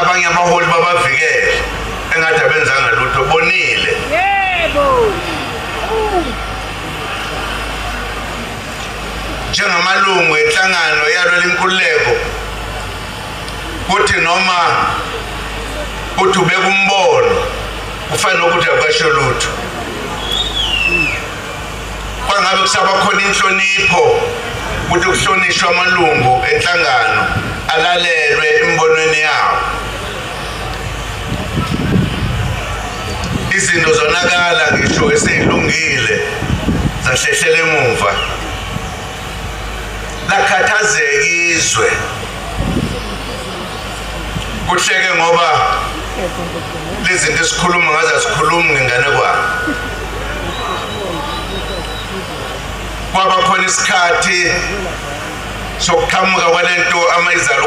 abanye abaholi babavikele engathi abenzanga lutho bonile. Yebo. Njengamalungu enhlangano yalo lenkululeko kuthi noma uthi ubeka umbono kufanele ukuthi akasho lutho. Kwangabe kusaba khona inhlonipho ukuthi kuhlonishwe amalungu enhlangano alalelwe imbonweni yawo. Izinto zonakala ngisho eseyilungile zahlehlela emuva. Lakhathazeka izwe kuhleke ngoba lezinto esikhuluma ngaze asikhulumi ngengane kwami. Kwaba khona isikhathi sokuqhamuka kwalento amayizalo